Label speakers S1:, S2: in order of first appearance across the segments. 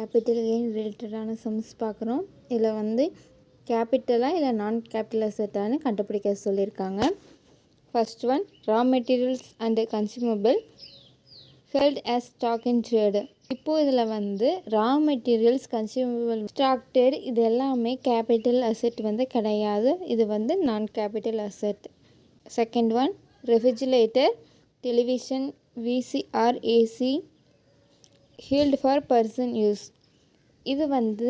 S1: Capital gain ரிலேட்டடான sums பார்க்குறோம். இதில் வந்து கேபிட்டலாக இல்லை நான் கேபிட்டல் அசெட்டானு கண்டுபிடிக்க சொல்லியிருக்காங்க. First one, raw materials and consumable held as stock in trade. இப்போது இதில் வந்து raw materials, consumable, stock trade இது எல்லாமே கேபிட்டல் அசெட் வந்து கிடையாது. இது வந்து நான் capital asset. Second one, refrigerator, television, VCR, AC healed for person use. இது வந்து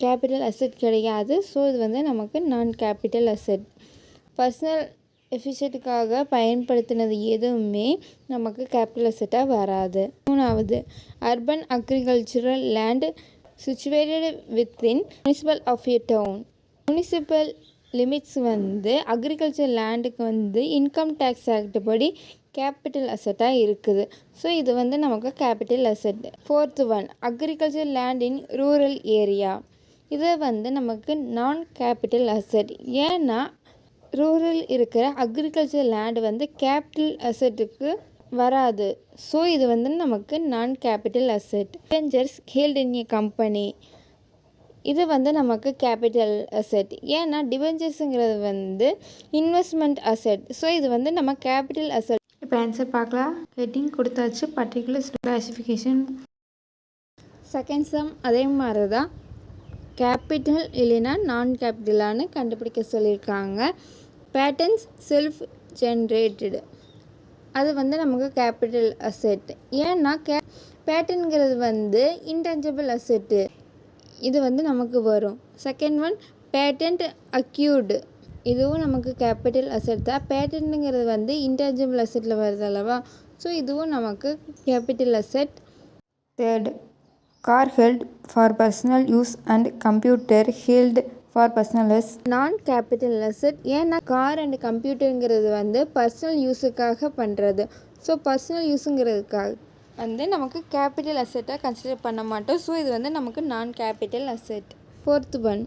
S1: கேபிட்டல் அசெட் கிடையாது. ஸோ இது வந்து நமக்கு நான் கேபிட்டல் அசெட். பர்சனல் எஃபிஷியன்ட்டுக்காக பயன்படுத்தினது எதுவுமே நமக்கு கேபிட்டல் அசெட்டாக வராது. மூணாவது, urban agricultural land situated within municipal of a town. Municipal limits வந்து அக்ரிகல்ச்சர் லேண்டுக்கு வந்து இன்கம் டேக்ஸ் ஆக்ட் படி கேபிட்டல் அசெட்டாக இருக்குது. ஸோ இது வந்து நமக்கு capital asset. Fourth one, agriculture land in rural area. இது வந்து நமக்கு நான் கேபிட்டல் அசெட். ஏன்னா ரூரல் இருக்கிற அக்ரிகல்ச்சர் லேண்ட் வந்து கேபிட்டல் அசெட்டுக்கு வராது. ஸோ இது வந்து நமக்கு non capital asset. Debentures held in a company. இது வந்து நமக்கு கேபிட்டல் அசெட். ஏன்னா டிபெஞ்சர்ஸுங்கிறது வந்து இன்வெஸ்ட்மெண்ட் அசெட். ஸோ இது வந்து நம்ம கேபிட்டல் அசெட். இப்போ ஆன்சர் பார்க்கலாம். ஹெட்டிங் கொடுத்தாச்சு, பர்டிகுலர் கிளாசிஃபிகேஷன். செகண்ட் சம் அதே மாதிரி தான், கேபிட்டல் இல்லைன்னா நான் கேபிட்டலானு கண்டுபிடிக்க சொல்லியிருக்காங்க. பேட்டர்ன்ஸ் செல்ஃப் ஜென்ரேட்டடு, அது வந்து நமக்கு கேபிட்டல் அசெட். ஏன்னா பேட்டர்னுங்கிறது வந்து இன்டென்ஜிபிள் அசெட்டு, இது வந்து நமக்கு வரும். செகண்ட் ஒன், பேட்டன்ட் அக்யூர்டு, இதுவும் நமக்கு கேபிட்டல் அசெட் தான். பேட்டன்ட்டுங்கிறது வந்து இன்டென்ஜிபிள் அசெட்டில் வருது அல்லவா. ஸோ இதுவும் நமக்கு capital asset. Third, car held for personal use and computer held for personal use. நான் கேபிட்டல் அசெட். ஏன்னா கார் அண்ட் கம்ப்யூட்டருங்கிறது வந்து பர்சனல் யூஸுக்காக பண்ணுறது. ஸோ பர்சனல் யூஸுங்கிறதுக்காக வந்து நமக்கு கேபிட்டல் அசெட்டாக கன்சிடர் பண்ண மாட்டோம். ஸோ இது வந்து நமக்கு non capital asset. Fourth one,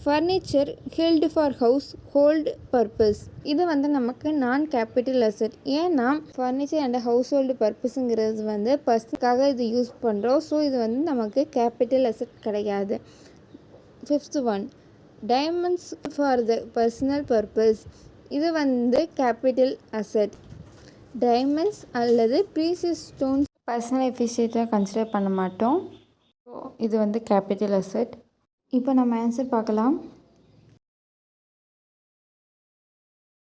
S1: furniture held for house hold purpose. இது வந்து நமக்கு நான் கேபிட்டல் அசெட். ஏன்னா ஃபர்னிச்சர் அண்ட் ஹவுஸ் ஹோல்டு பர்பஸுங்கிறது வந்து பர்சனுக்காக இது யூஸ் பண்ணுறோம். ஸோ இது வந்து நமக்கு கேபிட்டல் அசெட் கிடையாது. Fifth one, diamonds for the personal purpose. இது வந்து கேபிட்டல் அசெட். டைமண்ட்ஸ் அல்லது ப்ரீசியஸ் ஸ்டோன்ஸ் பர்சனல் எஃபிஷியன்ட்டாக கன்சிடர் பண்ண மாட்டோம். ஸோ இது வந்து கேபிட்டல் அசெட். இப்போ நம்ம ஆன்சர் பார்க்கலாம்.